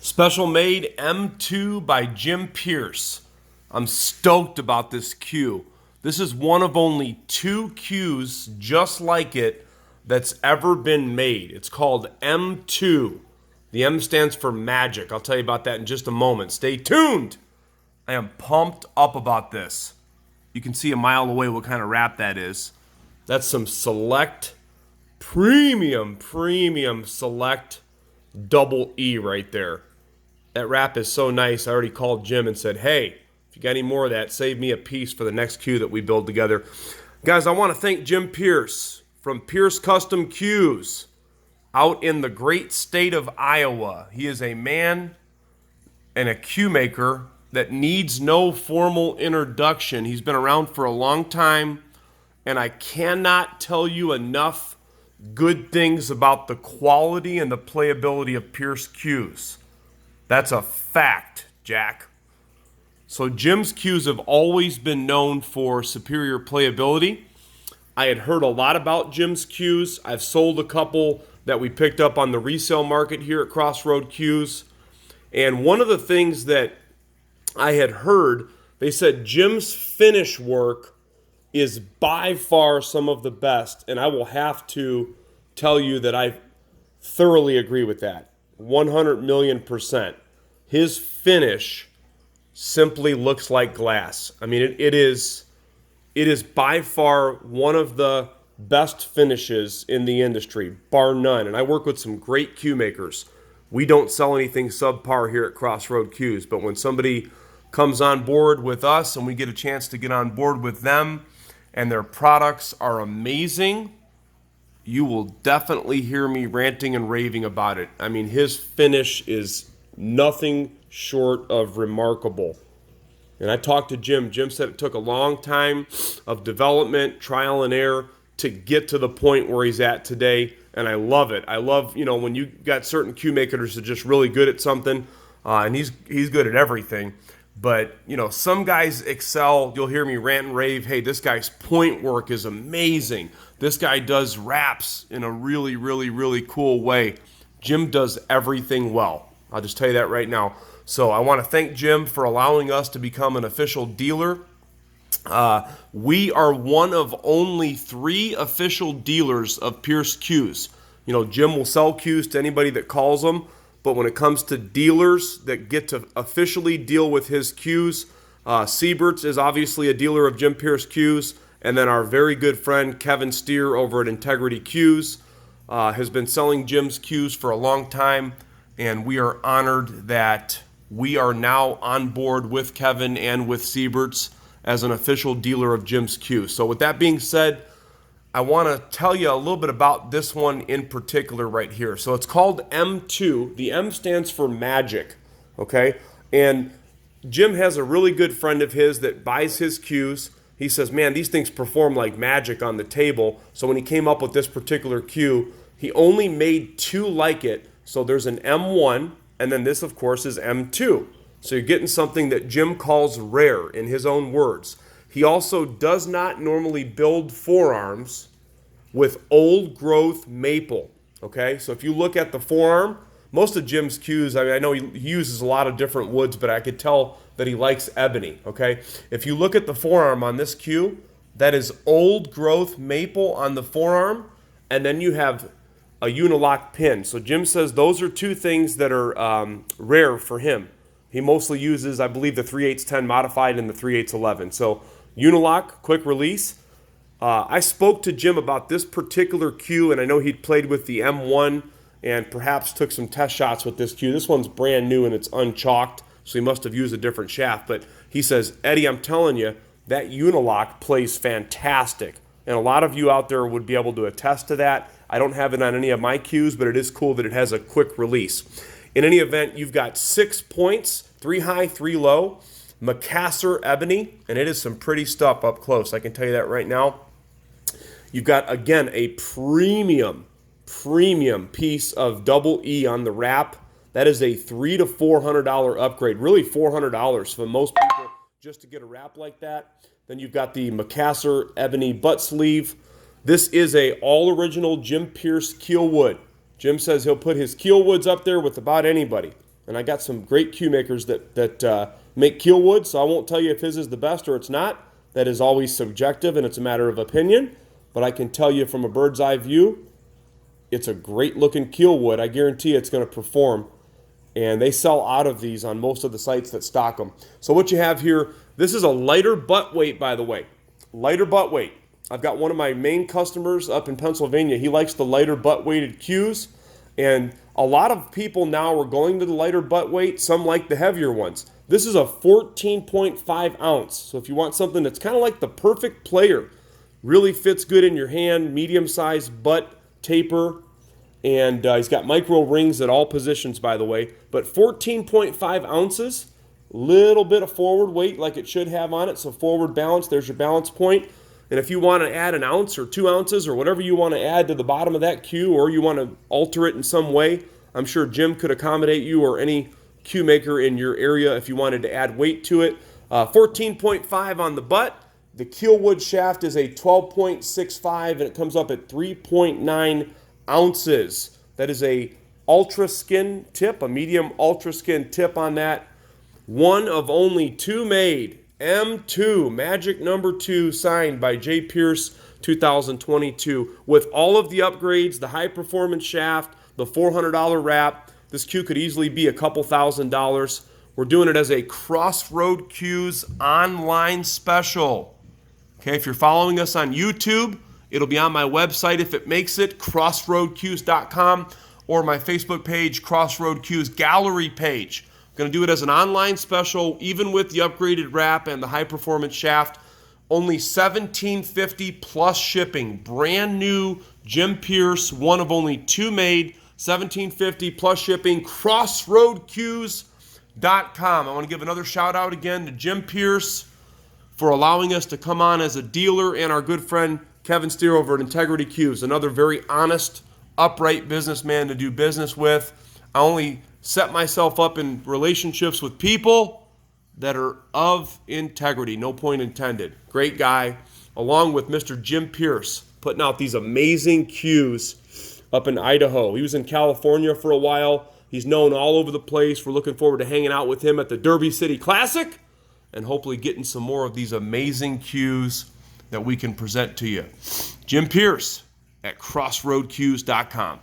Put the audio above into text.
Special made M2 by JPierce. I'm stoked about this cue. This is one of only two cues just like it that's ever been made. It's called M2. The M stands for magic. I'll tell you about that in just a moment. Stay tuned. I am pumped up about this. You can see a mile away what kind of wrap that is. That's some select premium select double E right there. That wrap is so nice. I already called Jim and said, hey, if you got any more of that, save me a piece for the next cue that we build together. Guys, I want to thank JPierce from Pierce Custom Cues out in the great state of Iowa. He is a man and a cue maker that needs no formal introduction. He's been around for a long time, and I cannot tell you enough good things about the quality and the playability of Pierce cues. That's a fact, Jack. So Jim's cues have always been known for superior playability. I had heard a lot about Jim's cues. I've sold a couple that we picked up on the resale market here at Crossroad Cues. And one of the things that I had heard, they said Jim's finish work is by far some of the best. And I will have to tell you that I thoroughly agree with that. 100 million percent. His finish simply looks like glass. I mean, it is by far one of the best finishes in the industry, bar none. And I work with some great cue makers. We don't sell anything subpar here at Crossroad Cues, but when somebody comes on board with us and we get a chance to get on board with them and their products are amazing, you will definitely hear me ranting and raving about it. I mean, his finish is nothing short of remarkable. And I talked to Jim. Jim said it took a long time of development, trial and error to get to the point where he's at today. And I love it. I love, when you got certain cue makers that are just really good at something, and he's good at everything. But, some guys excel. You'll hear me rant and rave. Hey, this guy's point work is amazing. This guy does wraps in a really cool way. Jim does everything well. I'll just tell you that right now. So I want to thank Jim for allowing us to become an official dealer. We are one of only 3 official dealers of Pierce Cues. Jim will sell cues to anybody that calls them. But when it comes to dealers that get to officially deal with his cues, Siebert's is obviously a dealer of JPierce Cues. And then our very good friend Kevin Steer over at Integrity Cues has been selling Jim's cues for a long time. And we are honored that we are now on board with Kevin and with Siebert's as an official dealer of Jim's cues. So with that being said, I want to tell you a little bit about this one in particular right here. So it's called M2. The M stands for magic, okay? And Jim has a really good friend of his that buys his cues. He says, man, these things perform like magic on the table. So when he came up with this particular cue, he only made 2 like it. So there's an M1, and then this, of course, is M2. So you're getting something that Jim calls rare in his own words. He also does not normally build forearms with old growth maple, okay? So if you look at the forearm, most of Jim's cues, I know he uses a lot of different woods, but I could tell that he likes ebony, okay? If you look at the forearm on this cue, that is old growth maple on the forearm, and then you have a unilock pin. So Jim says those are 2 things that are rare for him. He mostly uses, I believe, the 3/8-10 modified and the 3/8-11. So unilock, quick release. I spoke to Jim about this particular cue, and I know he'd played with the M1 and perhaps took some test shots with this cue. This one's brand new and it's unchalked, so he must have used a different shaft. But he says, Eddie, I'm telling you, that unilock plays fantastic. And a lot of you out there would be able to attest to that. I don't have it on any of my cues, but it is cool that it has a quick release. In any event, you've got 6 points, 3 high, 3 low. Maccasar Ebony, and it is some pretty stuff up close. I can tell you that right now. You've got, again, a premium piece of double E on the wrap. That is a $300 to $400 upgrade, really $400 for most people just to get a wrap like that. Then you've got the Maccasar Ebony butt sleeve. This is a all original JPierce Kielwood. Jim says he'll put his Kielwoods up there with about anybody. and I got some great cue makers that make Kielwood, so I won't tell you if his is the best or it's not. That is always subjective, and it's a matter of opinion. But I can tell you from a bird's eye view, it's a great looking Kielwood. I guarantee it's going to perform. And they sell out of these on most of the sites that stock them. So what you have here, this is a lighter butt weight, by the way. Lighter butt weight. I've got one of my main customers up in Pennsylvania. He likes the lighter butt weighted cues. And a lot of people now are going to the lighter butt weight. Some like the heavier ones. This is a 14.5 ounce. So if you want something that's kind of like the perfect player, really fits good in your hand, medium-sized butt taper. And he's got micro rings at all positions, by the way. But 14.5 ounces, little bit of forward weight like it should have on it. So forward balance, there's your balance point. And if you want to add an ounce or 2 ounces or whatever you want to add to the bottom of that cue, or you want to alter it in some way, I'm sure Jim could accommodate you or any cue maker in your area if you wanted to add weight to it. 14.5 on the butt. The Kielwood shaft is a 12.65, and it comes up at 3.9 ounces. That is a ultra skin tip, a medium ultra skin tip on that. One of only two made. M2, magic number 2, signed by JPierce 2022. With all of the upgrades, the high performance shaft, the $400 wrap, this cue could easily be a couple $1,000s. We're doing it as a Crossroad Cues online special. Okay, if you're following us on YouTube, it'll be on my website if it makes it, crossroadcues.com, or my Facebook page, Crossroad Cues Gallery page. I'm going to do it as an online special, even with the upgraded wrap and the high-performance shaft. Only $17.50 plus shipping. Brand new JPierce, one of only two made. $17.50 plus shipping. Crossroadcues.com. I want to give another shout-out again to JPierce for allowing us to come on as a dealer, and our good friend Kevin Steer over at Integrity Cues, another very honest, upright businessman to do business with. I only set myself up in relationships with people that are of integrity, no point intended. Great guy, along with Mr. JPierce, putting out these amazing cues up in Idaho. He was in California for a while. He's known all over the place. We're looking forward to hanging out with him at the Derby City Classic and hopefully getting some more of these amazing cues that we can present to you. JPierce at crossroadcues.com.